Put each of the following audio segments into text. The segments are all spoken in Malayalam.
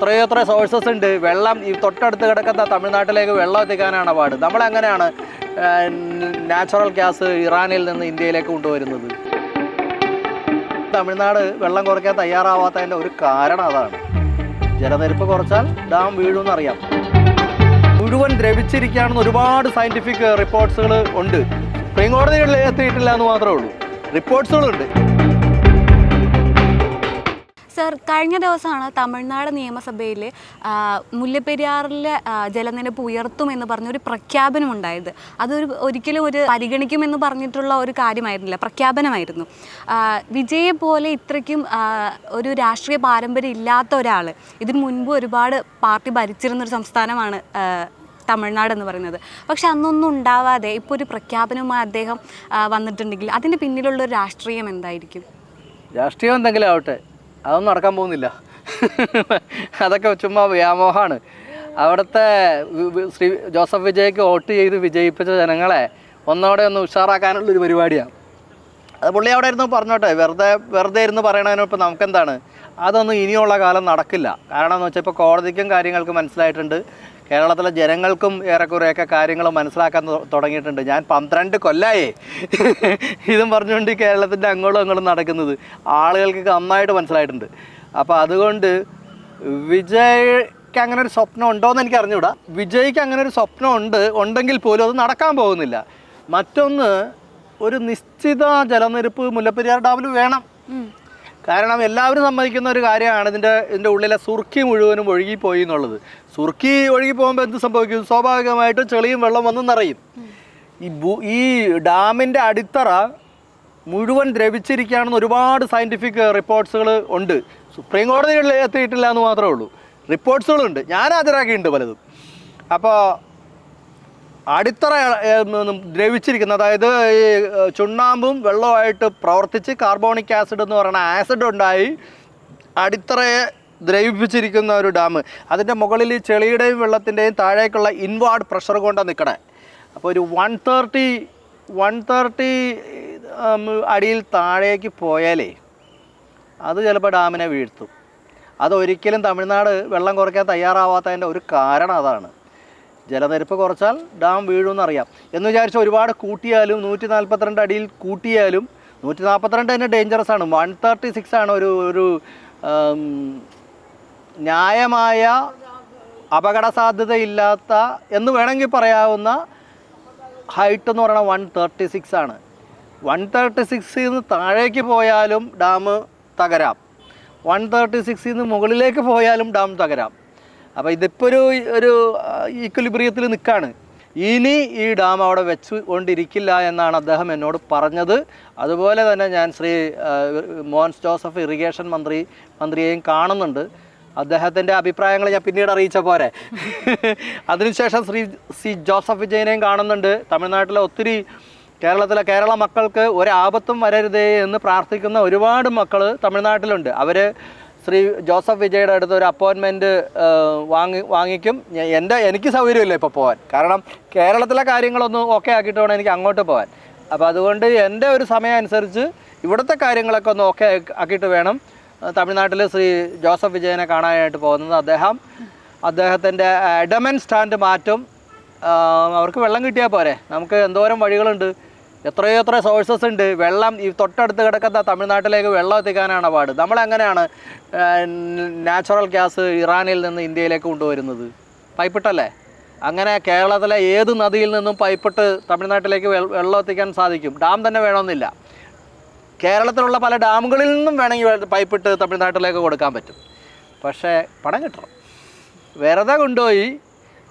എത്രയെത്ര സോഴ്സസ് ഉണ്ട്. വെള്ളം ഈ തൊട്ടടുത്ത് കിടക്കുന്ന തമിഴ്നാട്ടിലേക്ക് വെള്ളം എത്തിക്കാനാണ് പാട്. നമ്മളെങ്ങനെയാണ് നാച്ചുറൽ ഗ്യാസ് ഇറാനിൽ നിന്ന് ഇന്ത്യയിലേക്ക് കൊണ്ടുവരുന്നത്? തമിഴ്നാട് വെള്ളം കുറയ്ക്കാൻ തയ്യാറാവാത്തതിൻ്റെ ഒരു കാരണം അതാണ്. ജലനിരപ്പ് കുറച്ചാൽ ഡാം വീഴുമെന്നറിയാം. മുഴുവൻ ദ്രവിച്ചിരിക്കുകയാണെന്ന് ഒരുപാട് സയൻറ്റിഫിക് റിപ്പോർട്ട്സുകൾ ഉണ്ട്. സുപ്രീം കോടതികളിൽ എത്തിയിട്ടില്ല എന്ന് മാത്രമേ ഉള്ളൂ, റിപ്പോർട്ട്സുകളുണ്ട്. സർ, കഴിഞ്ഞ ദിവസമാണ് തമിഴ്നാട് നിയമസഭയിൽ മുല്ലപ്പെരിയാറിലെ ജലനിരപ്പ് ഉയർത്തുമെന്ന് പറഞ്ഞൊരു പ്രഖ്യാപനമുണ്ടായത്. ഒരിക്കലും ഒരു പരിഗണിക്കുമെന്ന് പറഞ്ഞിട്ടുള്ള ഒരു കാര്യമായിരുന്നില്ല, പ്രഖ്യാപനമായിരുന്നു. വിജയെ പോലെ ഇത്രയ്ക്കും ഒരു രാഷ്ട്രീയ പാരമ്പര്യം ഇല്ലാത്ത ഒരാൾ, ഇതിനു മുൻപ് ഒരുപാട് പാർട്ടി ഭരിച്ചിരുന്നൊരു സംസ്ഥാനമാണ് തമിഴ്നാട് എന്ന് പറയുന്നത്. പക്ഷെ അന്നൊന്നും ഉണ്ടാവാതെ ഇപ്പോൾ ഒരു പ്രഖ്യാപനവുമായി അദ്ദേഹം വന്നിട്ടുണ്ടെങ്കിൽ അതിന് പിന്നിലുള്ളൊരു രാഷ്ട്രീയം എന്തായിരിക്കും? രാഷ്ട്രീയം എന്തെങ്കിലും ആവട്ടെ, അതൊന്നും നടക്കാൻ പോകുന്നില്ല. അതൊക്കെ ചുമ്മാ വ്യാമോഹമാണ്. അവിടുത്തെ ശ്രീ ജോസഫ് വിജയ്ക്ക് വോട്ട് ചെയ്ത് വിജയിപ്പിച്ച ജനങ്ങളെ ഒന്നോടെ ഒന്ന് ഉഷാറാക്കാനുള്ളൊരു പരിപാടിയാണ്. അത് പുള്ളി അവിടെ ഇരുന്ന് പറഞ്ഞോട്ടെ, വെറുതെ ഇരുന്ന് പറയണതിനൊപ്പം നമുക്കെന്താണ്? അതൊന്നും ഇനിയുള്ള കാലം നടക്കില്ല. കാരണം എന്ന് വെച്ചാൽ ഇപ്പോൾ കോടതിക്കും കാര്യങ്ങൾക്ക് മനസ്സിലായിട്ടുണ്ട്, കേരളത്തിലെ ജനങ്ങൾക്കും ഏറെക്കുറെയൊക്കെ കാര്യങ്ങൾ മനസ്സിലാക്കാൻ തുടങ്ങിയിട്ടുണ്ട്. ഞാൻ 12 കൊല്ലമായി ഇതും പറഞ്ഞുകൊണ്ട് കേരളത്തിൻ്റെ അങ്ങോട്ടും നടക്കുന്നത് ആളുകൾക്ക് നന്നായിട്ട് മനസ്സിലായിട്ടുണ്ട്. അപ്പോൾ അതുകൊണ്ട് വിജയ്ക്ക് അങ്ങനെ ഒരു സ്വപ്നം ഉണ്ടോയെന്ന് എനിക്ക് അറിഞ്ഞുകൂടാ. വിജയ്ക്ക് അങ്ങനെ ഒരു സ്വപ്നം ഉണ്ടെങ്കിൽ പോലും അത് നടക്കാൻ പോകുന്നില്ല. മറ്റൊന്ന്, ഒരു നിശ്ചിത ജലനിരപ്പ് മുല്ലപ്പെരിയാർ ഡാമിൽ വേണം. കാരണം എല്ലാവരും സമ്മതിക്കുന്ന ഒരു കാര്യമാണ് ഇതിൻ്റെ ഉള്ളിലെ സുർക്കി മുഴുവനും ഒഴുകിപ്പോയി എന്നുള്ളത്. സുർക്കി ഒഴുകി പോകുമ്പോൾ എന്ത് സംഭവിക്കും? സ്വാഭാവികമായിട്ട് ചെളിയും വെള്ളം വന്ന് നിറയും. ഈ ഡാമിൻ്റെ അടിത്തറ മുഴുവൻ ദ്രവിച്ചിരിക്കുകയാണെന്ന് ഒരുപാട് സയൻറ്റിഫിക് റിപ്പോർട്ട്സുകൾ ഉണ്ട്. സുപ്രീം കോടതികളിൽ എത്തിയിട്ടില്ല എന്ന് മാത്രമേ ഉള്ളൂ, റിപ്പോർട്ട്സുകളുണ്ട്. ഞാൻ ഹാജരാക്കിയിട്ടുണ്ട് പലതും. അപ്പോൾ അടിത്തറ ദ്രവിച്ചിരിക്കുന്ന, അതായത് ഈ ചുണ്ണാമ്പും വെള്ളവുമായിട്ട് പ്രവർത്തിച്ച് കാർബോണിക് ആസിഡ് എന്ന് പറയുന്ന ആസിഡ് ഉണ്ടായി അടിത്തറയെ ദ്രവിപ്പിച്ചിരിക്കുന്ന ഒരു ഡാം. അതിൻ്റെ മുകളിൽ ചെളിയുടെയും വെള്ളത്തിൻ്റെയും താഴേക്കുള്ള ഇൻവാർഡ് പ്രഷർ കൊണ്ടാണ് നിൽക്കണേ. അപ്പോൾ ഒരു 130 അടിയിൽ താഴേക്ക് പോയാലേ അത് ചിലപ്പോൾ ഡാമിനെ വീഴ്ത്തും. അതൊരിക്കലും തമിഴ്നാട് വെള്ളം കുറയ്ക്കാൻ തയ്യാറാവാത്തതിൻ്റെ ഒരു കാരണം അതാണ്. ജലനിരപ്പ് കുറച്ചാൽ ഡാം വീഴുമെന്നറിയാം. എന്ന് വിചാരിച്ച് ഒരുപാട് കൂട്ടിയാലും 142 അടിയിൽ കൂട്ടിയാലും 142 തന്നെ ഡേഞ്ചറസ് ആണ്. 136 ആണ് ഒരു ന്യായമായ അപകട സാധ്യതയില്ലാത്ത എന്ന് വേണമെങ്കിൽ പറയാവുന്ന ഹൈറ്റ് എന്ന് പറയുന്നത് 136 ആണ്. 136 നിന്ന് താഴേക്ക് പോയാലും ഡാം തകരാം, 136 നിന്ന് മുകളിലേക്ക് പോയാലും ഡാം തകരാം. അപ്പോൾ ഇതിപ്പോൾ ഒരു ഈക്വലിബ്രിയത്തിൽ നിൽക്കുകയാണ്. ഇനി ഈ ഡാം അവിടെ വെച്ച് കൊണ്ടിരിക്കില്ല എന്നാണ് അദ്ദേഹം എന്നോട് പറഞ്ഞത്. അതുപോലെ തന്നെ ഞാൻ ശ്രീ മോൻസ് ജോസഫ് ഇറിഗേഷൻ മന്ത്രിയെയും കാണുന്നുണ്ട്. അദ്ദേഹത്തിൻ്റെ അഭിപ്രായങ്ങൾ ഞാൻ പിന്നീട് അറിയിച്ച പോരെ. അതിനുശേഷം ശ്രീ ജോസഫ് വിജയനെയും കാണുന്നുണ്ട്. തമിഴ്നാട്ടിലെ ഒത്തിരി കേരള മക്കൾക്ക് ഒരാപത്തും വരരുതേ എന്ന് പ്രാർത്ഥിക്കുന്ന ഒരുപാട് മക്കൾ തമിഴ്നാട്ടിലുണ്ട്. അവർ ശ്രീ ജോസഫ് വിജയുടെ അടുത്ത് ഒരു അപ്പോയിൻമെൻറ്റ് വാങ്ങിക്കും. എനിക്ക് സൗകര്യമില്ല ഇപ്പോൾ പോകാൻ, കാരണം കേരളത്തിലെ കാര്യങ്ങളൊന്നും ഓക്കെ ആക്കിയിട്ട് വേണം എനിക്ക് അങ്ങോട്ട് പോകാൻ. അപ്പോൾ അതുകൊണ്ട് എൻ്റെ ഒരു സമയം അനുസരിച്ച് ഇവിടുത്തെ കാര്യങ്ങളൊക്കെ ഒന്ന് ഓക്കെ ആക്കിയിട്ട് വേണം തമിഴ്നാട്ടിൽ ശ്രീ ജോസഫ് വിജയനെ കാണാനായിട്ട് പോകുന്നത്. അദ്ദേഹത്തിൻ്റെ എഡമൻ സ്റ്റാൻഡ് മാറ്റും. അവർക്ക് വെള്ളം കിട്ടിയാൽ പോരെ, നമുക്ക് എന്തോരം വഴികളുണ്ട്, എത്രയെത്ര സോഴ്സസ് ഉണ്ട്. വെള്ളം ഈ തൊട്ടടുത്ത് കിടക്കുന്ന തമിഴ്നാട്ടിലേക്ക് വെള്ളം എത്തിക്കാനാണ് പാട്. നമ്മളെങ്ങനെയാണ് നാച്ചുറൽ ഗ്യാസ് ഇറാനിൽ നിന്ന് ഇന്ത്യയിലേക്ക് കൊണ്ടുവരുന്നത്? പൈപ്പിട്ടല്ലേ? അങ്ങനെ കേരളത്തിലെ ഏത് നദിയിൽ നിന്നും പൈപ്പിട്ട് തമിഴ്നാട്ടിലേക്ക് വെള്ളം എത്തിക്കാൻ സാധിക്കും. ഡാം തന്നെ വേണമെന്നില്ല. കേരളത്തിലുള്ള പല ഡാമുകളിൽ നിന്നും വേണമെങ്കിൽ പൈപ്പിട്ട് തമിഴ്നാട്ടിലേക്ക് കൊടുക്കാൻ പറ്റും. പക്ഷേ പണം കിട്ടണം. വെറുതെ കൊണ്ടുപോയി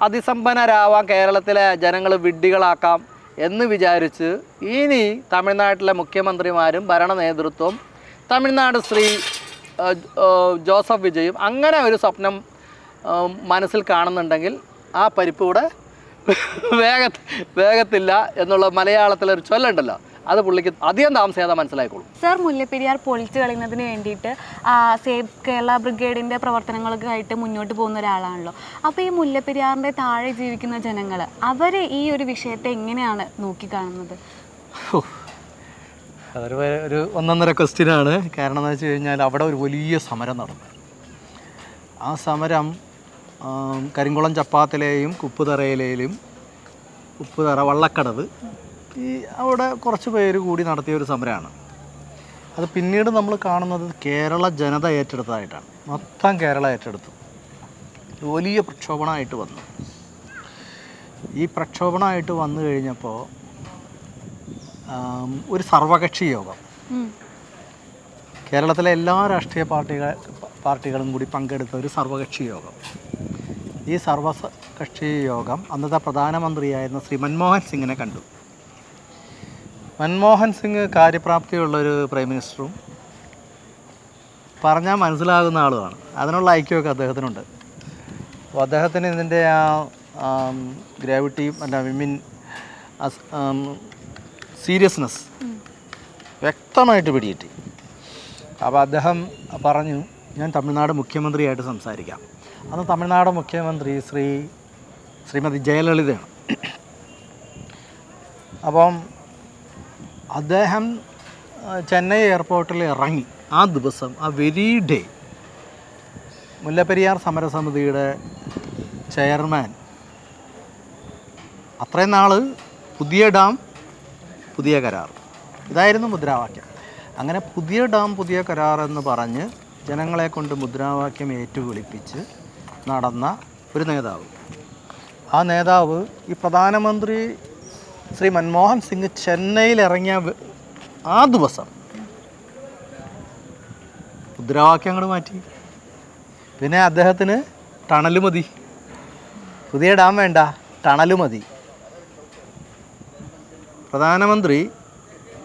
അതിസമ്പന്നരാവാൻ കേരളത്തിലെ ജനങ്ങൾ വിഡ്ഢികളാക്കാം എന്ന് വിചാരിച്ച് ഇനി തമിഴ്നാട്ടിലെ മുഖ്യമന്ത്രിമാരും ഭരണ നേതൃത്വം തമിഴ്നാട് ശ്രീ ജോസഫ് വിജയും അങ്ങനെ ഒരു സ്വപ്നം മനസ്സിൽ കാണുന്നുണ്ടെങ്കിൽ ആ പരിപ്പ് കൂടെ വേഗത്തില്ല എന്നുള്ള മലയാളത്തിലൊരു ചൊല്ലുണ്ടല്ലോ, അത് പുള്ളിക്ക് അധികം താമസിയാതെ മനസ്സിലായിക്കോളും. സർ, മുല്ലപ്പെരിയാർ പൊളിച്ചു കളയുന്നതിന് വേണ്ടിയിട്ട് സേവ് കേരള ബ്രിഗേഡിൻ്റെ പ്രവർത്തനങ്ങൾക്കായിട്ട് മുന്നോട്ട് പോകുന്ന ഒരാളാണല്ലോ. അപ്പോൾ ഈ മുല്ലപ്പെരിയാറിൻ്റെ താഴെ ജീവിക്കുന്ന ജനങ്ങൾ അവർ ഈ ഒരു വിഷയത്തെ എങ്ങനെയാണ് നോക്കിക്കാണുന്നത്? അതൊരു ഒന്നൊന്നര ക്വസ്റ്റ്യനാണ്. കാരണം എന്ന് വെച്ച് കഴിഞ്ഞാൽ അവിടെ ഒരു വലിയ സമരം നടന്നു. ആ സമരം കരിങ്കുളം ചപ്പാത്തിലെയും ഉപ്പുതറയിലെയും ഉപ്പുതറ വള്ളക്കടവ് അവിടെ കുറച്ച് പേര് കൂടി നടത്തിയ ഒരു സമരമാണ്. അത് പിന്നീട് നമ്മൾ കാണുന്നത് കേരള ജനത ഏറ്റെടുത്തതായിട്ടാണ്. മൊത്തം കേരള ഏറ്റെടുത്തു. വലിയ പ്രക്ഷോഭണമായിട്ട് വന്നു. ഈ പ്രക്ഷോഭണമായിട്ട് വന്നു കഴിഞ്ഞപ്പോൾ ഒരു സർവകക്ഷി യോഗം, കേരളത്തിലെ എല്ലാ രാഷ്ട്രീയ പാർട്ടികളും കൂടി പങ്കെടുത്ത ഒരു സർവകക്ഷി യോഗം. ഈ സർവകക്ഷി യോഗം അന്നത്തെ പ്രധാനമന്ത്രിയായിരുന്ന ശ്രീ മൻമോഹൻ സിംഗിനെ കണ്ടു. മൻമോഹൻ സിംഗ് കാര്യപ്രാപ്തിയുള്ളൊരു പ്രൈം മിനിസ്റ്ററും പറഞ്ഞാൽ മനസ്സിലാകുന്ന ആളുമാണ്. അതിനുള്ള ഐക്യമൊക്കെ അദ്ദേഹത്തിനുണ്ട്. അപ്പോൾ അദ്ദേഹത്തിന് ഇതിൻ്റെ ആ ഗ്രാവിറ്റിയും സീരിയസ്നെസ് വ്യക്തമായിട്ട് പിടികിട്ടി. അപ്പോൾ അദ്ദേഹം പറഞ്ഞു, ഞാൻ തമിഴ്നാട് മുഖ്യമന്ത്രിയായിട്ട് സംസാരിക്കാം. അന്ന് തമിഴ്നാട് മുഖ്യമന്ത്രി ശ്രീമതി ജയലളിതയാണ്. അപ്പം അദ്ദേഹം ചെന്നൈ എയർപോർട്ടിൽ ഇറങ്ങി ആ ദിവസം, ആ വെരി ഡേ, മുല്ലപ്പെരിയാർ സമരസമിതിയുടെ ചെയർമാൻ, അത്രയും നാൾ പുതിയ ഡാം പുതിയ കരാർ, ഇതായിരുന്നു മുദ്രാവാക്യം. അങ്ങനെ പുതിയ ഡാം പുതിയ കരാർ എന്ന് പറഞ്ഞ് ജനങ്ങളെ കൊണ്ട് മുദ്രാവാക്യം ഏറ്റുവിളിപ്പിച്ച് നടന്ന ഒരു നേതാവ്. ആ നേതാവ് ഈ പ്രധാനമന്ത്രി ശ്രീ മൻമോഹൻ സിംഗ് ചെന്നൈയിൽ ഇറങ്ങിയ ആ ദിവസം മുദ്രാവാക്യങ്ങൾ മാറ്റി. പിന്നെ അദ്ദേഹത്തിന് ടണൽ മതി, പുതിയ ഡാം വേണ്ട, ടണൽ മതി. പ്രധാനമന്ത്രി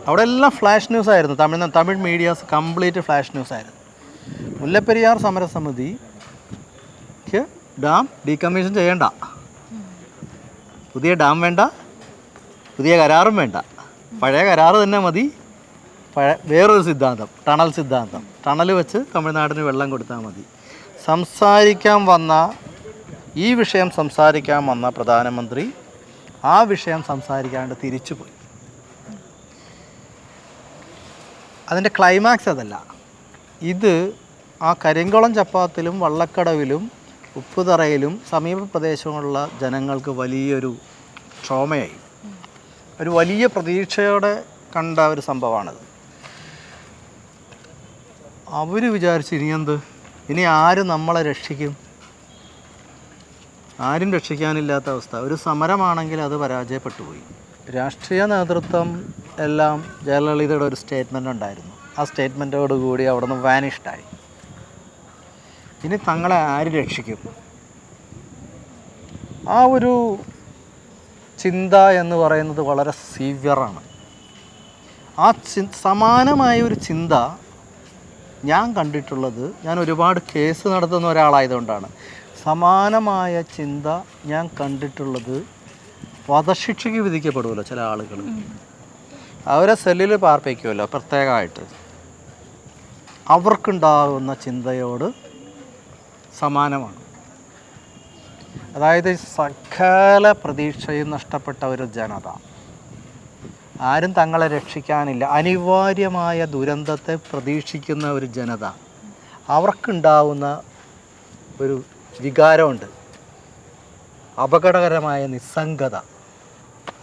അവിടെ എല്ലാം ഫ്ലാഷ് ന്യൂസ് ആയിരുന്നു. Tamil medias complete flash news ആയിരുന്നു. മുല്ലപ്പെരിയാർ സമരസമിതിക്ക് ഡാം ഡീകമ്മീഷൻ ചെയ്യേണ്ട, പുതിയ ഡാം വേണ്ട, പുതിയ കരാറും വേണ്ട, പഴയ കരാറ് തന്നെ മതി. വേറൊരു സിദ്ധാന്തം, ടണൽ സിദ്ധാന്തം, ടണൽ വെച്ച് തമിഴ്നാടിന് വെള്ളം കൊടുത്താൽ മതി. ഈ വിഷയം സംസാരിക്കാൻ വന്ന പ്രധാനമന്ത്രി ആ വിഷയം സംസാരിക്കാണ്ട് തിരിച്ചുപോയി. അതിൻ്റെ ക്ലൈമാക്സ് അതല്ല. ഇത് ആ കരിങ്കുളം ചപ്പാത്തിലും വള്ളക്കടവിലും ഉപ്പുതറയിലും സമീപ പ്രദേശങ്ങളുള്ള ജനങ്ങൾക്ക് വലിയൊരു ട്രോമയായി. ഒരു വലിയ പ്രതീക്ഷയോടെ കണ്ട ഒരു സംഭവമാണിത്. അവർ വിചാരിച്ചു, ഇനി ആര് നമ്മളെ രക്ഷിക്കും? ആരും രക്ഷിക്കാനില്ലാത്ത അവസ്ഥ. ഒരു സമരമാണെങ്കിൽ അത് പരാജയപ്പെട്ടു പോയി. രാഷ്ട്രീയ നേതൃത്വം എല്ലാം ജയലളിതയുടെ ഒരു സ്റ്റേറ്റ്മെൻ്റ് ഉണ്ടായിരുന്നു. ആ സ്റ്റേറ്റ്മെൻറ്റോടുകൂടി അവിടെ നിന്ന് വാനിഷ്ഡായി. ഇനി തങ്ങളെ ആര് രക്ഷിക്കും? ആ ഒരു ചിന്ത എന്ന് പറയുന്നത് വളരെ സീവിയറാണ്. ആ സമാനമായ ഒരു ചിന്ത ഞാൻ കണ്ടിട്ടുള്ളത്, ഞാൻ ഒരുപാട് കേസ് നടത്തുന്ന ഒരാളായതുകൊണ്ടാണ്, സമാനമായ ചിന്ത ഞാൻ കണ്ടിട്ടുള്ളത് വധശിക്ഷയ്ക്ക് വിധിക്കപ്പെടുമല്ലോ ചില ആളുകൾ, അവരെ സെല്ലിൽ പാർപ്പിക്കുമല്ലോ പ്രത്യേകമായിട്ട്, അവർക്കുണ്ടാകുന്ന ചിന്തയോട് സമാനമാണ്. അതായത് സകല പ്രതീക്ഷയും നഷ്ടപ്പെട്ട ഒരു ജനത, ആരും തങ്ങളെ രക്ഷിക്കാനില്ല, അനിവാര്യമായ ദുരന്തത്തെ പ്രതീക്ഷിക്കുന്ന ഒരു ജനത, അവർക്കുണ്ടാവുന്ന ഒരു വികാരമുണ്ട്, അപകടകരമായ നിസ്സംഗത,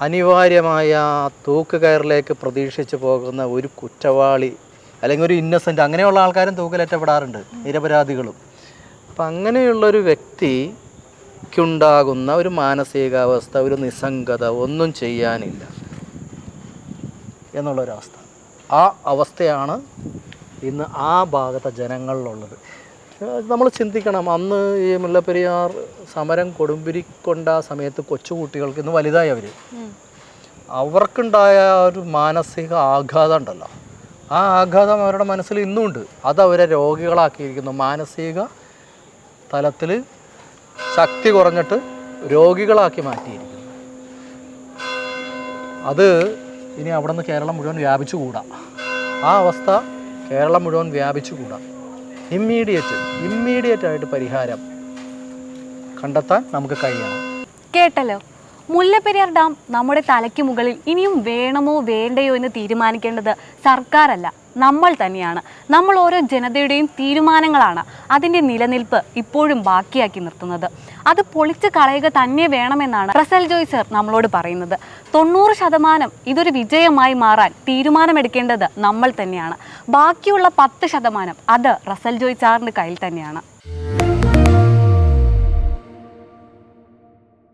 അനിവാര്യമായ തൂക്കുകയറിലേക്ക് പ്രതീക്ഷിച്ച് പോകുന്ന ഒരു കുറ്റവാളി അല്ലെങ്കിൽ ഒരു ഇന്നസെൻ്റ്, അങ്ങനെയുള്ള ആൾക്കാരും തൂക്കിലേറ്റപ്പെടാറുണ്ട്, നിരപരാധികളും. അപ്പം അങ്ങനെയുള്ളൊരു വ്യക്തിക്കുണ്ടാകുന്ന ഒരു മാനസികാവസ്ഥ, ഒരു നിസ്സംഗത, ഒന്നും ചെയ്യാനില്ല എന്നുള്ളൊരവസ്ഥ. ആ അവസ്ഥയാണ് ഇന്ന് ആ ഭാഗത്തെ ജനങ്ങളിലുള്ളത്. നമ്മൾ ചിന്തിക്കണം, അന്ന് ഈ മുല്ലപ്പെരിയാർ സമരം കൊടുമ്പിരിക്കൊണ്ട സമയത്ത് കൊച്ചുകുട്ടികൾക്ക്, ഇന്ന് വലുതായി അവർക്കുണ്ടായ ഒരു മാനസിക ആഘാതം ഉണ്ടല്ലോ, ആ ആഘാതം അവരുടെ മനസ്സിൽ ഇന്നുമുണ്ട്. അതവരെ രോഗികളാക്കിയിരിക്കുന്നു. മാനസിക തലത്തിൽ ശക്തി കുറഞ്ഞിട്ട് രോഗികളാക്കി മാറ്റിയിരിക്കുന്നു. അത് ഇനി അവിടെ നിന്ന് കേരളം മുഴുവൻ വ്യാപിച്ചുകൂടാ. ആ അവസ്ഥ കേരളം മുഴുവൻ വ്യാപിച്ചുകൂടാ. ഇമ്മീഡിയറ്റ് ആയിട്ട് പരിഹാരം കണ്ടെത്താൻ നമുക്ക് കഴിയണം. കേട്ടല്ലോ, മുല്ലപ്പെരിയാർ ഡാം നമ്മുടെ തലയ്ക്ക് മുകളിൽ ഇനിയും വേണമോ വേണ്ടയോ എന്ന് തീരുമാനിക്കേണ്ടത് സർക്കാരല്ല, നമ്മൾ തന്നെയാണ്. നമ്മൾ ഓരോ ജനതയുടെയും തീരുമാനങ്ങളാണ് അതിൻ്റെ നിലനിൽപ്പ് ഇപ്പോഴും ബാക്കിയാക്കി നിർത്തുന്നത്. അത് പൊളിച്ച് കളയുക തന്നെ വേണമെന്നാണ് റസൽ ജോയ് സർ നമ്മളോട് പറയുന്നത്. 90% ഇതൊരു വിജയമായി മാറാൻ തീരുമാനമെടുക്കേണ്ടത് നമ്മൾ തന്നെയാണ്. ബാക്കിയുള്ള 10% അത് റസൽ ജോയ് സാറിൻ്റെ കയ്യിൽ തന്നെയാണ്.